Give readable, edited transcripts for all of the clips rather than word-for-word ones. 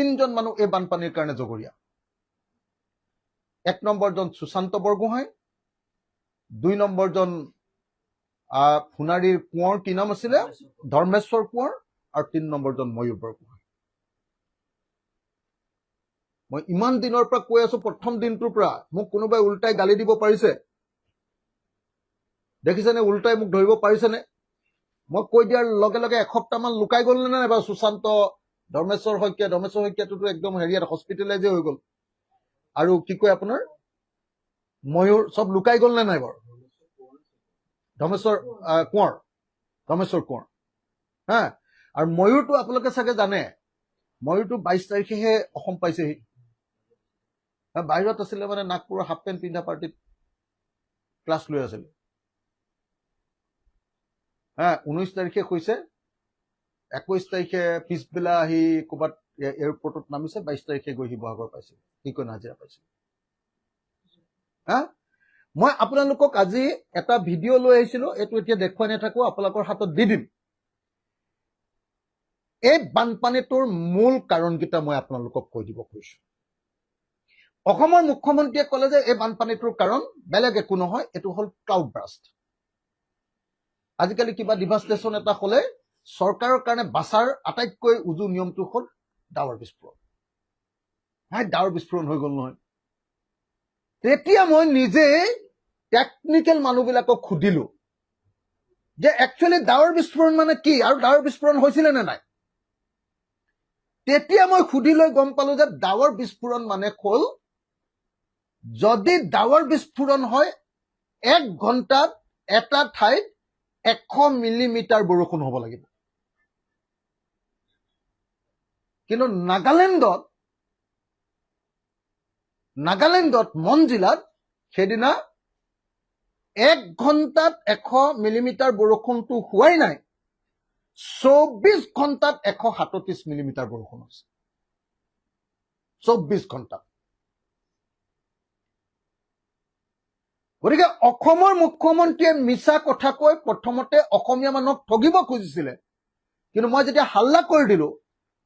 তিনিজন মানুহ এই বানপানীৰ কাৰণে জগৰীয়া। 1 নম্বৰজন সুশান্ত বৰগোহাঁই, 2 নম্বৰজন সোণাৰীৰ কোঁৱৰ, কি নাম আছিলে, ধৰ্মেশ্বৰ কোঁৱৰ, আৰু 3 নম্বৰজন ময়ূৰ বৰগোহাঁই। মই ইমান দিনৰ পৰা কৈ আছো, প্ৰথম দিনটোৰ পৰা মোক কোনোবাই উল্টাই গালি দিব পাৰিছে? দেখিছেনে উল্টাই মোক ধৰিব পাৰিছেনে? মই কৈ দিয়াৰ লগে লগে এসপ্তাহমান লুকাই গ'ল নে নাই বাৰু? সুশান্ত, ধৰ্মেশ্বৰ শইকীয়াটোতো একদম হেৰিয়াত হস্পিটেলাইজে হৈ গ'ল, আৰু কি কয় আপোনাৰ ময়ূৰ, চব লুকাই গ'ল নে নাই বাৰু? ধৰ্মেশ্বৰ কোঁৱৰ হা। আৰু ময়ূৰটো আপোনালোকে চাগে জানে, ময়ূৰটো 22 তাৰিখেহে অসম পাইছেহি। বাহিৰত আছিলে, মানে নাগপুৰৰ হাফ পেণ্ট পিন্ধা পাৰ্টিত ক্লাছ লৈ আছিলে হা। 19 তাৰিখে কৈছে, 21 তাৰিখে পিছবেলা আহি ক'ৰবাত এয়াৰপৰ্টত নামিছে, 22 তাৰিখে গৈ শিৱসাগৰ পাইছে, কি কয় নাজিৰা পাইছে হা। মই আপোনালোকক আজি এটা ভিডিঅ' লৈ আহিছিলো, এইটো এতিয়া দেখুৱাই নাথাকো, আপোনালোকৰ হাতত দি দিম। এই বানপানীটোৰ মূল কাৰণকেইটা মই আপোনালোকক কৈ দিব খুজিছো। অসমৰ মুখ্যমন্ত্ৰীয়ে ক'লে যে এই বানপানীটোৰ কাৰণ বেলেগ একো নহয়, এইটো হ'ল ক্লাউড ব্ৰাষ্ট। আজিকালি কিবা ডিভাষ্টেশ্যন এটা হ'লে চৰকাৰৰ কাৰণে বাচাৰ আটাইতকৈ উজু নিয়মটো হ'ল ডাৱৰ বিস্ফোৰণ। ডাৱৰ বিস্ফোৰণ হৈ গ'ল নহয়। তেতিয়া মই নিজে টেকনিকেল মানুহবিলাকক সুধিলো যে একচুৱেলি ডাৱৰ বিস্ফোৰণ মানে কি, আৰু ডাৱৰ বিস্ফোৰণ হৈছিলে নে নাই। তেতিয়া মই সুধি লৈ গম পালো যে ডাৱৰ বিস্ফোৰণ মানে হ'ল, যদি ডাৱৰ বিস্ফোৰণ হয় 1 ঘণ্টাত এটা ঠাইত 100 মিলিমিটাৰ বৰষুণ হ'ব লাগিব। কিন্তু নাগালেণ্ডত মন জিলাত সেইদিনা 1 ঘণ্টাত 100 মিলিমিটাৰ বৰষুণটো হোৱাই নাই, 24 ঘণ্টাত 137 মিলিমিটাৰ বৰষুণ হৈছে। 24 ঘণ্টাত। গতিকে অসমৰ মুখ্যমন্ত্ৰীয়ে মিছা কথা কৈ প্ৰথমতে অসমীয়া মানুহক ঠগিব খুজিছিলে, কিন্তু মই যেতিয়া হাল্লা কৰি দিলো,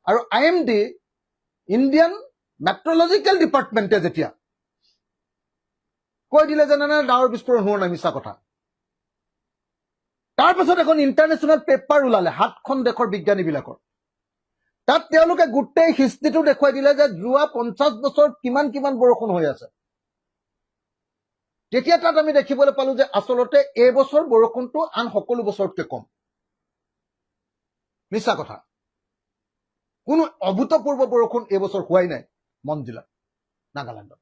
আৰু IMD ইণ্ডিয়ান মেট্ৰলজিকেল ডিপাৰ্টমেণ্টে যেতিয়া কৈ দিলে যে নাই ডাৱৰ বিস্ফোৰণ হোৱা নাই, মিছা কথা, তাৰপাছত এখন ইণ্টাৰনেশ্যনেল পেপাৰ ওলালে 7খন দেশৰ বিজ্ঞানীবিলাকৰ। তাত তেওঁলোকে গোটেই হিষ্ট্ৰীটো দেখুৱাই দিলে যে যোৱা 50 বছৰত কিমান কিমান বৰষুণ হৈ আছে। তেতিয়া তাত আমি দেখিবলৈ পালো যে আচলতে এই বছৰ বৰষুণটো আন সকলো বছৰতকৈ কম। মিছা কথা, কোনো অভূতপূৰ্ব বৰষুণ এই বছৰ হোৱাই নাই মন জিলাত, নাগালেণ্ডত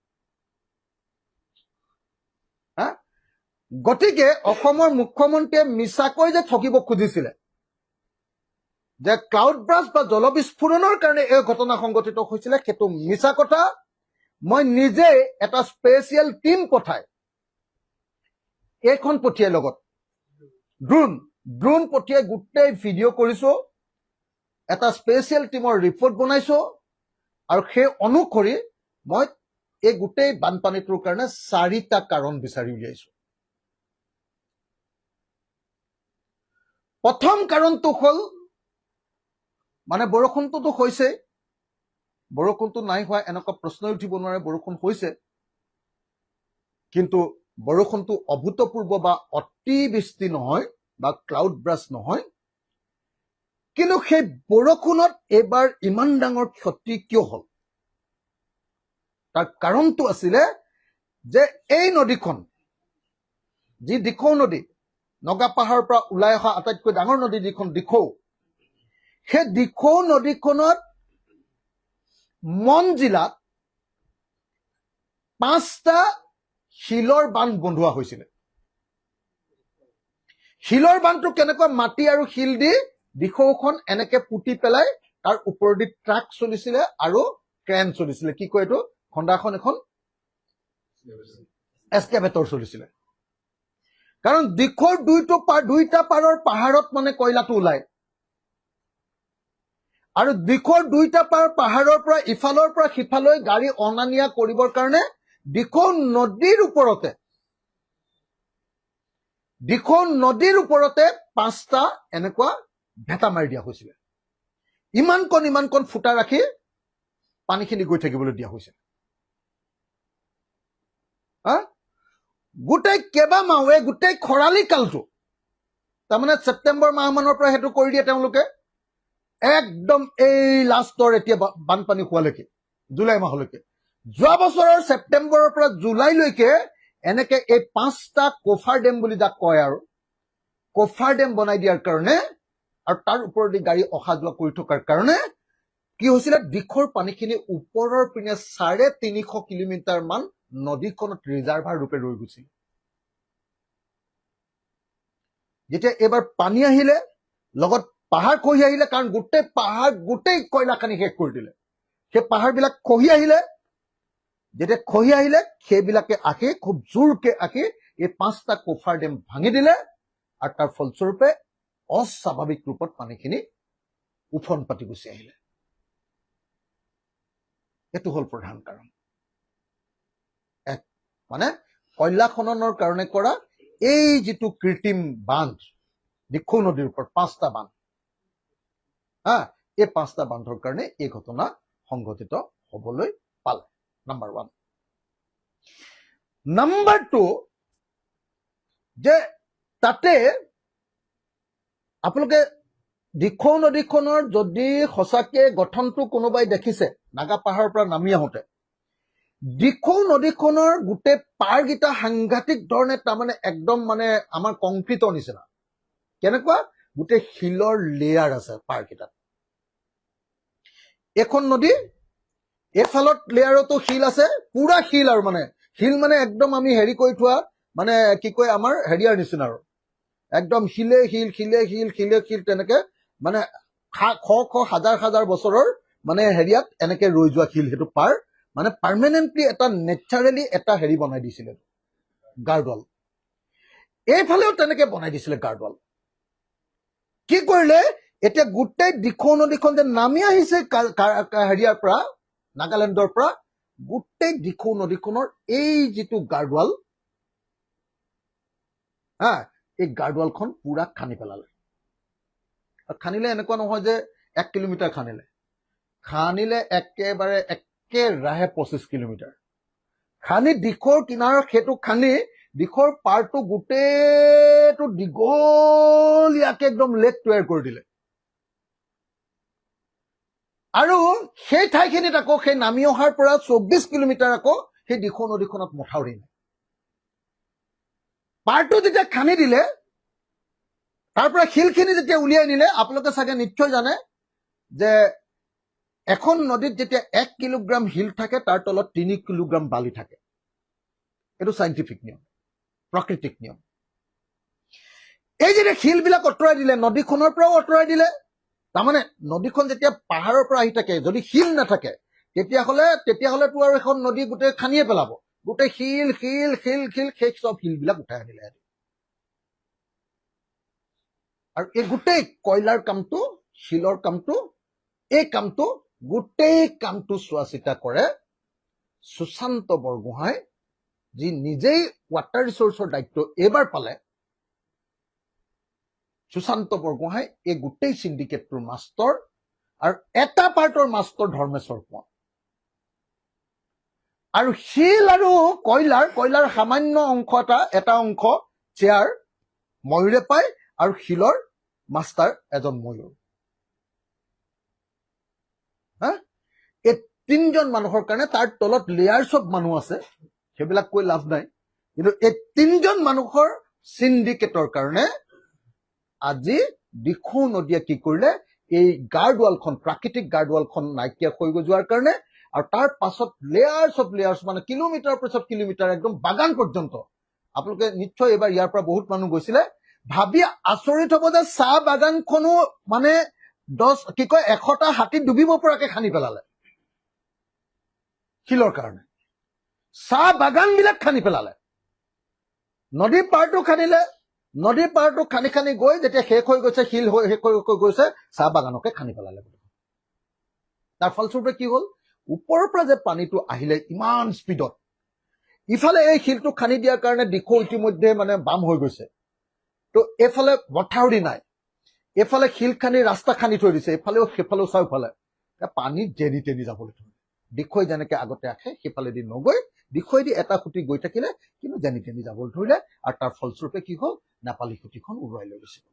হা। গতিকে অসমৰ মুখ্যমন্ত্ৰীয়ে মিছাকৈ যে ঠগিব খুজিছিলে যে ক্লাউড ব্ৰাষ্ট বা জলবিস্ফোৰণৰ কাৰণে এই ঘটনা সংঘটিত হৈছিলে, সেইটো মিছা কথা। মই নিজে এটা স্পেচিয়েল টিম পঠাই এইখন পঠিয়াই লগত ড্ৰোন পঠিয়াই গোটেই ভিডিঅ' কৰিছো, এটা স্পেচিয়েল টিমৰ ৰিপৰ্ট বনাইছো, আৰু সেই অনুসৰি মই এই গোটেই বানপানীটোৰ কাৰণে 4টা কাৰণ বিচাৰি উলিয়াইছো। প্ৰথম কাৰণটো হ'ল, মানে বৰষুণটোতো হৈছে, বৰষুণটো নাই হোৱা এনেকুৱা প্ৰশ্নই উঠিব নোৱাৰে, বৰষুণ হৈছে, কিন্তু বৰষুণটো অভূতপূৰ্ব বা অতিবৃষ্টি নহয় বা ক্লাউড ব্ৰাষ্ট নহয়। কিন্তু সেই বৰষুণত এইবাৰ ইমান ডাঙৰ ক্ষতি কিয় হ'ল, তাৰ কাৰণটো আছিলে যে এই নদীখন, যি দিখৌ নদী, নগা পাহাৰৰ পৰা ওলাই অহা আটাইতকৈ ডাঙৰ নদী যিখন দিখৌ, সেই দিখৌ নদীখনত মন জিলাত 5টা শিলৰ বান্ধ বন্ধোৱা হৈছিলে। শিলৰ বান্ধটো কেনেকুৱা, মাটি আৰু শিল দি দিখৌখন এনেকে পুতি পেলাই তাৰ ওপৰেদি ট্ৰাক চলিছিলে আৰু ক্ৰেন চলিছিলে, কি কয় এইটো, খন্দাখন, এখন এক্সকেভেটৰ চলিছিলে। কাৰণ দিখৌৰ দুইটা পাৰৰ পাহাৰত মানে কয়লাটো ওলায়, আৰু দিখৌৰ দুইটা পাৰ পাহাৰৰ পৰা ইফালৰ পৰা সিফালৈ গাড়ী অনা নিয়া কৰিবৰ কাৰণে দিখৌ নদীৰ ওপৰতে 5টা এনেকুৱা ভেটা মাৰি দিয়া হৈছিলে। ইমানকণ ফুটা ৰাখি পানীখিনি গৈ থাকিবলৈ দিয়া হৈছিল গোটেই কেইবা মাহে গোটেই খৰালি কালটো তাৰমানে ছেপ্টেম্বৰ মাহমানৰ পৰা সেইটো কৰি দিয়ে তেওঁলোকে একদম এই লাষ্টৰ এতিয়া বানপানী হোৱালৈকে জুলাই মাহলৈকে যোৱা বছৰৰ ছেপ্টেম্বৰৰ পৰা জুলাইলৈকে এনেকে এই 5টা কফাৰ ডেম বুলি যাক কয় আৰু কফাৰ ডেম বনাই দিয়াৰ কাৰণে আৰু তাৰ ওপৰেদি গাড়ী অহা যোৱা কৰি থকাৰ কাৰণে কি হৈছিলে দিখৌৰ পানীখিনি ওপৰৰ পিনে 350 কিলোমিটাৰ মান নদীখনত ৰিজাৰ্ভাৰ ৰূপে ৰৈ গৈছিল যেতিয়া এবাৰ পানী আহিলে লগত পাহাৰ খহি আহিলে কাৰণ গোটেই কয়লাখানি শেষ কৰি দিলে সেই পাহাৰবিলাক খহি আহিলে যেতিয়া খহি আহিলে সেইবিলাকে আহি খুব জোৰকে আহি এই 5টা কফাৰ ডেম ভাঙি দিলে আৰু তাৰ ফলস্বৰূপে অস্বাভাৱিক ৰূপত পানীখিনি উফন পাতি গুচি আহিলে এইটো হল প্ৰধান কাৰণ মানে কয়লা খননৰ কাৰণে কৰা এই যিটো কৃত্ৰিম বান্ধ দিখৌ নদীৰ ওপৰত 5টা বান্ধ এই 5টা বান্ধৰ কাৰণে এই ঘটনা সংঘটিত হবলৈ পালে নাম্বাৰ 1 নাম্বাৰ 2 যে তাতে আপোনালোকে দিখৌ নদীখনৰ যদি সঁচাকে গঠনটো কোনোবাই দেখিছে নাগা পাহাৰৰ পৰা নামি আহোঁতে দিখৌ নদীখনৰ গোটেই পাৰকেইটা সাংঘাতিক ধৰণে তাৰমানে একদম মানে আমাৰ কংক্ৰিটৰ নিচিনা কেনেকুৱা গোটেই শিলৰ লেয়াৰ আছে পাৰকেইটাত এখন নদী এফালত লেয়াৰতো শিল আছে পুৰা শিল আৰু মানে শিল মানে একদম আমি হেৰি কৰি থোৱা মানে কি কয় আমাৰ হেৰিয়াৰ নিচিনা আৰু একদম শিলে শিল তেনেকে মানে শ হাজাৰ বছৰৰ মানে হেৰিয়াত এনেকে ৰৈ যোৱা শিল সেইটো পাৰ মানে পাৰ্মানেণ্টলি এটা নেচাৰেলি এটা হেৰি বনাই দিছিলে গাৰ্ডৱাল এইফালেও তেনেকে বনাই দিছিলে গাৰ্ডৱাল কি কৰিলে এতিয়া গোটেই দিখৌ নদীখন যে নামি আহিছে হেৰিয়াৰ পৰা নাগালেণ্ডৰ পৰা গোটেই দিখৌ নদীখনৰ এই যিটো গাৰ্ডৱাল এই গাৰ্ডৱালখন পুৰা খানি পেলালে খানিলে এনেকুৱা নহয় যে 1 কিলোমিটাৰ খানিলে একেবাৰে একেৰাহে 25 কিলোমিটাৰ খানি দিখৌৰ কিনাৰৰ সেইটো খানি দিখৌৰ পাৰটো গোটেইটো দীঘলীয়াকে একদম লেক তৈয়াৰ কৰি দিলে আৰু সেই ঠাইখিনিত আকৌ সেই নামি অহাৰ পৰা 24 কিলোমিটাৰ আকৌ সেই দিখৌ নদীখনত মথাউৰি নাই পাৰটো যেতিয়া খানি দিলে তাৰ পৰা শিলখিনি যেতিয়া উলিয়াই নিলে আপোনালোকে চাগে নিশ্চয় জানে যে এখন নদীত যেতিয়া 1 কিলোগ্ৰাম শিল থাকে তাৰ তলত 3 কিলোগ্ৰাম বালি থাকে এইটো সাইন্টিফিক নিয়ম প্ৰাকৃতিক নিয়ম এই যে শিলবিলাক অঁতৰাই দিলে নদীখনৰ পৰাও অঁতৰাই দিলে তাৰমানে নদীখন যেতিয়া পাহাৰৰ পৰা আহি থাকে যদি শিল নাথাকে তেতিয়াহ'লেতো আৰু এখন নদী গোটেই খানিয়ে পেলাব গোটেই শিল সেই সব শিলবিলাক উঠাই আনিলে আৰু এই গোটেই কয়লাৰ কামটো শিলৰ কামটো এই কামটো গোটেই কামটো চোৱা চিতা কৰে সুশান্ত বৰগোহাঁই যি নিজেই ৱাটাৰ ৰিচোৰ্চৰ দায়িত্ব এইবাৰ পালে সুশান্ত বৰগোহাঁই এই গোটেই সিন্ডিকেটটোৰ মাষ্টৰ আৰু এটা পাৰ্টৰ মাষ্টৰ ধৰ্মেশ্বৰ কোঁৱৰ আৰু শিল আৰু কয়লাৰ সামান্য অংশ এটা অংশ চেয়াৰ ময়ূৰে পায় আৰু শিলৰ মাষ্টাৰ এজন ময়ূৰ এই 3জন মানুহৰ কাৰণে তাৰ তলত লেয়াৰ্ছ অফ মানুহ আছে সেইবিলাক কৈ লাভ নাই কিন্তু এই 3জন মানুহৰ সিন্ডিকেটৰ কাৰণে আজি দিখৌ নদীয়ে কি কৰিলে এই গাৰ্ডৱালখন প্ৰাকৃতিক গাৰ্ডৱালখন নাইকিয়া হৈ যোৱাৰ কাৰণে আৰু তাৰ পাছত লেয়াৰ্ছ মানে কিলোমিটাৰ পিছত কিলোমিটাৰ একদম বাগান পৰ্যন্ত আপোনালোকে নিশ্চয় এবাৰ ইয়াৰ পৰা বহুত মানুহ গৈছিলে ভাবি আচৰিত হ'ব যে চাহ বাগানখনো মানে 100টা হাতী ডুবিব পৰাকে খানি পেলালে শিলৰ কাৰণে চাহ বাগানবিলাক খানি পেলালে নদীৰ পাৰটো খানিলে নদীৰ পাৰটো খানি গৈ যেতিয়া শেষ হৈ গৈছে শিল শেষ হৈ গৈছে চাহ বাগানকে খানি পেলালে তাৰ ফলস্বৰূপে কি হ'ল ওপৰৰ পৰা যে পানীটো আহিলে ইমান স্পীডত ইফালে এই শিলটো খানি দিয়াৰ কাৰণে দিখৌ ইতিমধ্যে মানে বাম হৈ গৈছে তো এফালে মথাউৰি নাই এফালে শিল খানি ৰাস্তা খানি থৈ দিছে এফালেও সেফালেও চাৰিওফালে পানী জেনি তেনি যাবলৈ ধৰিলে দিখৈ যেনেকে আগতে আহে সেইফালেদি নগৈ দিখৈদি এটা খুঁটি গৈ থাকিলে কিন্তু যেনি তেনি যাবলৈ ধৰিলে আৰু তাৰ ফলস্বৰূপে কি হ'ল নেপালী খুঁটিখন উৰুৱাই লৈ গৈছিল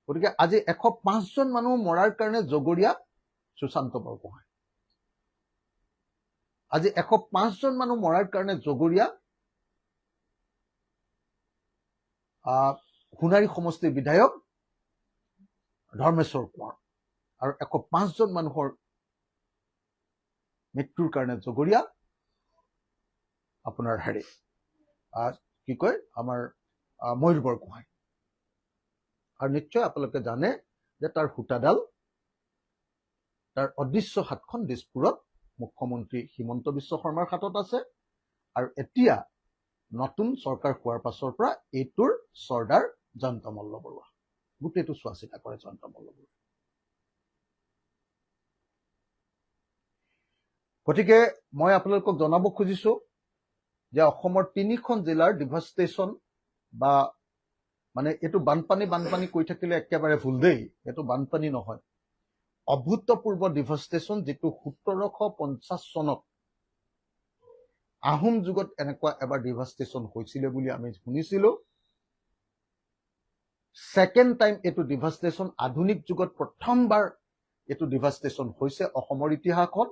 গতিকে আজি 105 জন মানুহ মৰাৰ কাৰণে জগৰীয়া সুশান্ত বৰগোহাঁই আজি 105 জন মানুহ মৰাৰ কাৰণে জগৰীয়া সোণাৰী সমষ্টিৰ বিধায়ক ধৰ্মেশ্বৰ কোঁৱৰ আৰু 105 জন মানুহৰ মৃত্যুৰ কাৰণে জগৰীয়া আপোনাৰ কি কয় আমাৰ ময়ূৰ বৰগোহাঁই আৰু নিশ্চয় আপোনালোকে জানে যে তাৰ সূতাডাল তাৰ অদৃশ্য হাতখন দিছপুৰত মুখ্যমন্ত্ৰী হিমন্ত বিশ্ব শৰ্মাৰ হাতত আছে আৰু এতিয়া নতুন চৰকাৰ হোৱাৰ পাছৰ পৰা এইটোৰ চৰ্দাৰ জয়ন্ত মল্ল বৰুৱা গোটেইটো চোৱা চিতা কৰে জয়ন্ত মল্ল বৰুৱা গতিকে মই আপোনালোকক জনাব খুজিছো যে অসমৰ 3খন জিলাৰ ডিভাষ্টেশ্যন বা মানে এইটো বানপানী কৈ থাকিলে একেবাৰে ভুল দেই এইটো বানপানী নহয় অভূতপূৰ্ব ডিভাষ্টেশ্যন যিটো 1750 চনত আহোম যুগত এনেকুৱা এবাৰ ডিভাষ্টেশ্যন হৈছিলে বুলি আমি শুনিছিলো সেকেন্ড টাইম এইটো ডিভাষ্টেশ্যন আধুনিক যুগত প্ৰথমবাৰ এইটো ডিভাষ্টেশ্যন হৈছে অসমৰ ইতিহাসত